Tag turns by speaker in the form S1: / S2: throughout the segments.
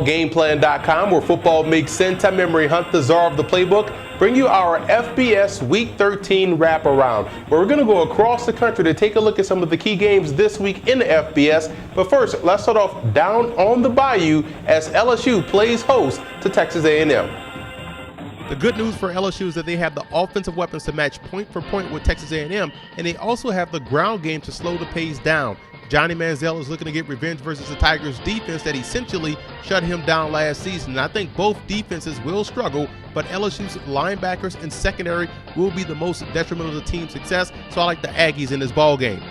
S1: Gameplan.com, where football makes sense. I'm Memory Hunt, the czar of the playbook. Bring you our FBS Week 13 Wraparound, where we're going to go across the country to take a look at some of the key games this week in the FBS. But first, let's start off down on the Bayou as LSU plays host to Texas A&M. The good news for LSU is that they have the offensive weapons to match point for point with Texas A&M, and they also have the ground game to slow the pace down. Johnny Manziel is looking to get revenge versus the Tigers defense that essentially shut him down last season. And I think both defenses will struggle, but LSU's linebackers and secondary will be the most detrimental to the team's success, so I like the Aggies in this ball game.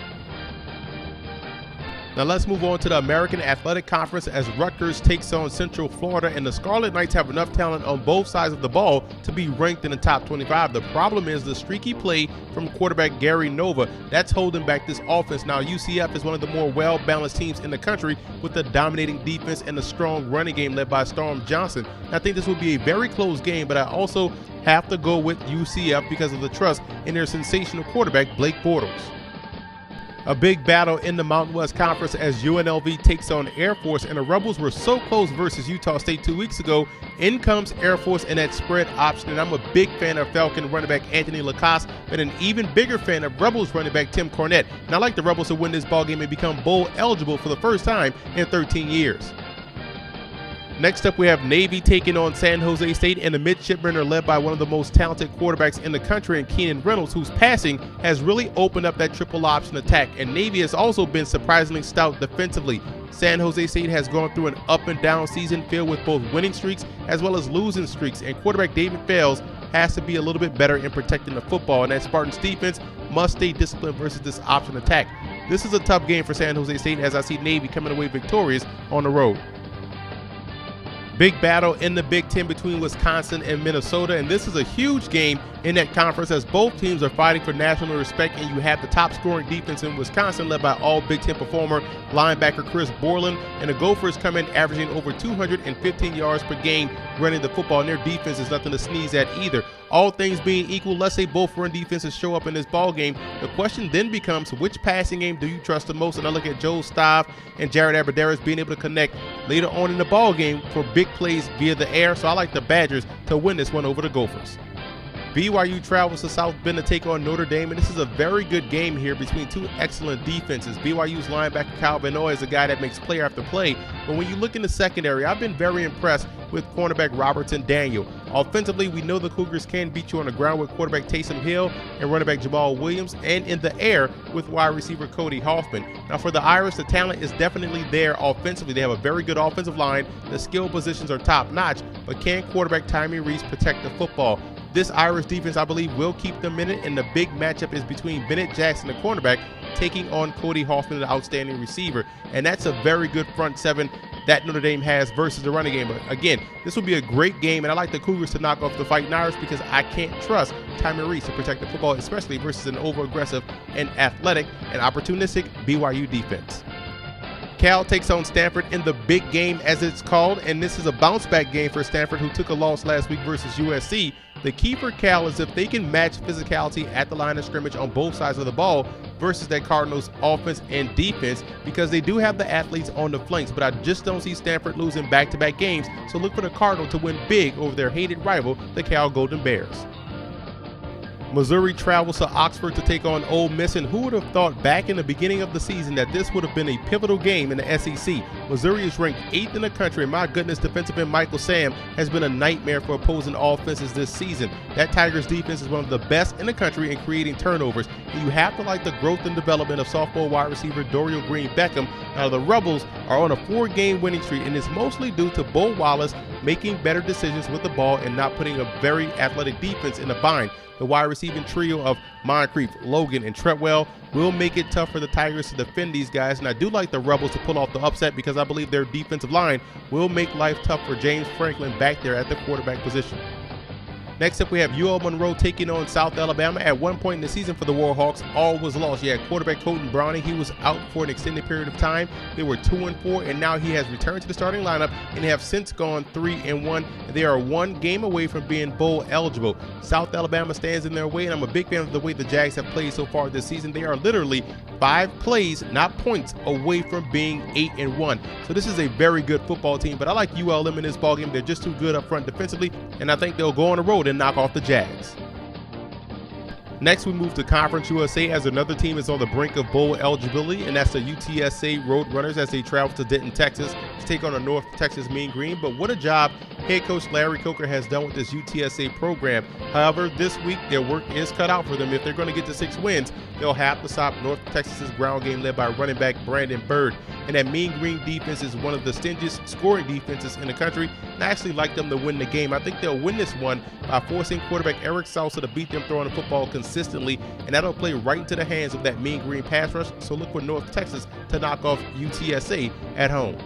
S1: Now let's move on to the American Athletic Conference as Rutgers takes on Central Florida, and the Scarlet Knights have enough talent on both sides of the ball to be ranked in the top 25. The problem is the streaky play from quarterback Gary Nova. That's holding back this offense. Now UCF is one of the more well-balanced teams in the country with a dominating defense and a strong running game led by Storm Johnson. I think this will be a very close game, but I also have to go with UCF because of the trust in their sensational quarterback Blake Bortles. A big battle in the Mountain West Conference as UNLV takes on Air Force, and the Rebels were so close versus Utah State 2 weeks ago. In comes Air Force in that spread option, and I'm a big fan of Falcon running back Anthony Lacoste, but an even bigger fan of Rebels running back Tim Cornette. And I like the Rebels to win this ballgame and become bowl eligible for the first time in 13 years. Next up, we have Navy taking on San Jose State, and the midshipmen are led by one of the most talented quarterbacks in the country in Keenan Reynolds, whose passing has really opened up that triple option attack. And Navy has also been surprisingly stout defensively. San Jose State has gone through an up and down season filled with both winning streaks as well as losing streaks, and quarterback David Fales has to be a little bit better in protecting the football, and that Spartans defense must stay disciplined versus this option attack. This is a tough game for San Jose State as I see Navy coming away victorious on the road. Big battle in the Big Ten between Wisconsin and Minnesota, and this is a huge game in that conference as both teams are fighting for national respect, and you have the top scoring defense in Wisconsin led by all Big Ten performer linebacker Chris Borland, and the Gophers come in averaging over 215 yards per game running the football, and their defense is nothing to sneeze at either. All things being equal, let's say both run defenses show up in this ball game. The question then becomes, which passing game do you trust the most? And I look at Joe Stav and Jared Abbrederis being able to connect later on in the ball game for big plays via the air. So I like the Badgers to win this one over the Gophers. BYU travels to South Bend to take on Notre Dame, and this is a very good game here between two excellent defenses. BYU's linebacker Kyle Benoit is a guy that makes play after play, but when you look in the secondary, I've been very impressed with cornerback Robertson Daniel. Offensively, we know the Cougars can beat you on the ground with quarterback Taysom Hill and running back Jamal Williams, and in the air with wide receiver Cody Hoffman. Now for the Irish, the talent is definitely there offensively. They have a very good offensive line. The skill positions are top notch, but can quarterback Tommy Rees protect the football? This Irish defense, I believe, will keep them in it, and the big matchup is between Bennett Jackson, the cornerback, taking on Cody Hoffman, the outstanding receiver. And that's a very good front seven that Notre Dame has versus the running game. But again, this will be a great game, and I like the Cougars to knock off the Fighting Irish because I can't trust Tommy Rees to protect the football, especially versus an over-aggressive and athletic and opportunistic BYU defense. Cal takes on Stanford in the big game, as it's called, and this is a bounce-back game for Stanford, who took a loss last week versus USC. The key for Cal is if they can match physicality at the line of scrimmage on both sides of the ball versus that Cardinals offense and defense, because they do have the athletes on the flanks, but I just don't see Stanford losing back-to-back games, so look for the Cardinals to win big over their hated rival, the Cal Golden Bears. Missouri travels to Oxford to take on Ole Miss, and who would have thought back in the beginning of the season that this would have been a pivotal game in the SEC? Missouri is ranked 8th in the country, and my goodness, defensive end Michael Sam has been a nightmare for opposing offenses this season. That Tigers defense is one of the best in the country in creating turnovers, and you have to like the growth and development of sophomore wide receiver Dorial Green Beckham. Now the Rebels are on a 4-game winning streak, and it's mostly due to Bo Wallace making better decisions with the ball and not putting a very athletic defense in a bind. The wide receiving trio of Moncrief, Logan, and Treadwell will make it tough for the Tigers to defend these guys, and I do like the Rebels to pull off the upset because I believe their defensive line will make life tough for James Franklin back there at the quarterback position. Next up, we have UL Monroe taking on South Alabama. At one point in the season for the Warhawks, all was lost. You had quarterback Colton Browning. He was out for an extended period of time. They were 2-4, and now he has returned to the starting lineup and have since gone 3-1. They are 1 game away from being bowl eligible. South Alabama stands in their way, and I'm a big fan of the way the Jags have played so far this season. They are literally 5 plays, not points, away from being 8-1. So this is a very good football team, but I like ULM in this ballgame. They're just too good up front defensively, and I think they'll go on the road and knock off the Jags. Next, we move to Conference USA as another team is on the brink of bowl eligibility, and that's the UTSA Roadrunners as they travel to Denton, Texas to take on a North Texas Mean Green. But what a job head coach Larry Coker has done with this UTSA program. However, this week their work is cut out for them. If they're going to get to 6 wins, they'll have to stop North Texas's ground game led by running back Brandon Byrd. And that Mean Green defense is one of the stingiest scoring defenses in the country. And I actually like them to win the game. I think they'll win this one by forcing quarterback Eric Salsa to beat them throwing the football consistently, and that'll play right into the hands of that Mean Green pass rush. So look for North Texas to knock off UTSA at home.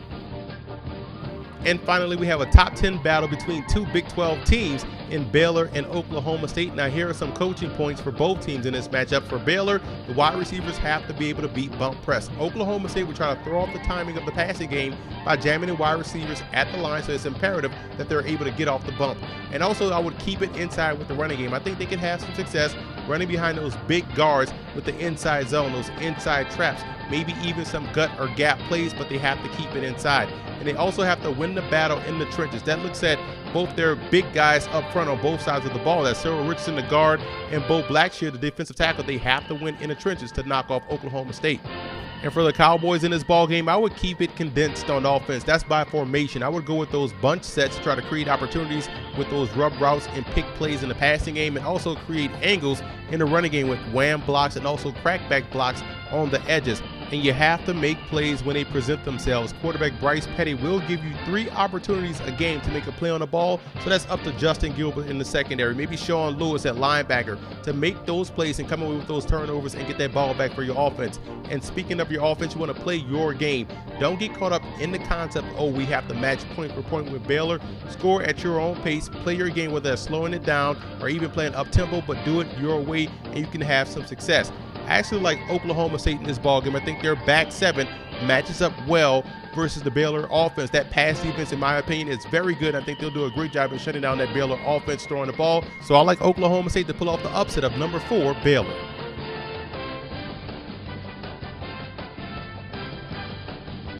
S1: And finally, we have a top 10 battle between 2 Big 12 teams in Baylor and Oklahoma State. Now, here are some coaching points for both teams in this matchup. For Baylor, the wide receivers have to be able to beat bump press. Oklahoma State will try to throw off the timing of the passing game by jamming the wide receivers at the line, so it's imperative that they're able to get off the bump. And also, I would keep it inside with the running game. I think they can have some success running behind those big guards with the inside zone, those inside traps, maybe even some gut or gap plays, but they have to keep it inside. And they also have to win the battle in the trenches. That looks at both their big guys up front on both sides of the ball. That's Cyril Richardson, the guard, and Bo Blackshear, the defensive tackle. They have to win in the trenches to knock off Oklahoma State. And for the Cowboys in this ball game, I would keep it condensed on offense. That's by formation. I would go with those bunch sets to try to create opportunities with those rub routes and pick plays in the passing game, and also create angles in the running game with wham blocks and also crackback blocks on the edges. And you have to make plays when they present themselves. Quarterback Bryce Petty will give you 3 opportunities a game to make a play on the ball, so that's up to Justin Gilbert in the secondary, maybe Sean Lewis at linebacker, to make those plays and come away with those turnovers and get that ball back for your offense. And speaking of your offense, you want to play your game. Don't get caught up in the concept, oh, we have to match point for point with Baylor. Score at your own pace, play your game, whether that's slowing it down or even playing up-tempo, but do it your way and you can have some success. I actually like Oklahoma State in this ballgame. I think their back 7 matches up well versus the Baylor offense. That pass defense, in my opinion, is very good. I think they'll do a great job in shutting down that Baylor offense throwing the ball. So I like Oklahoma State to pull off the upset of number 4, Baylor.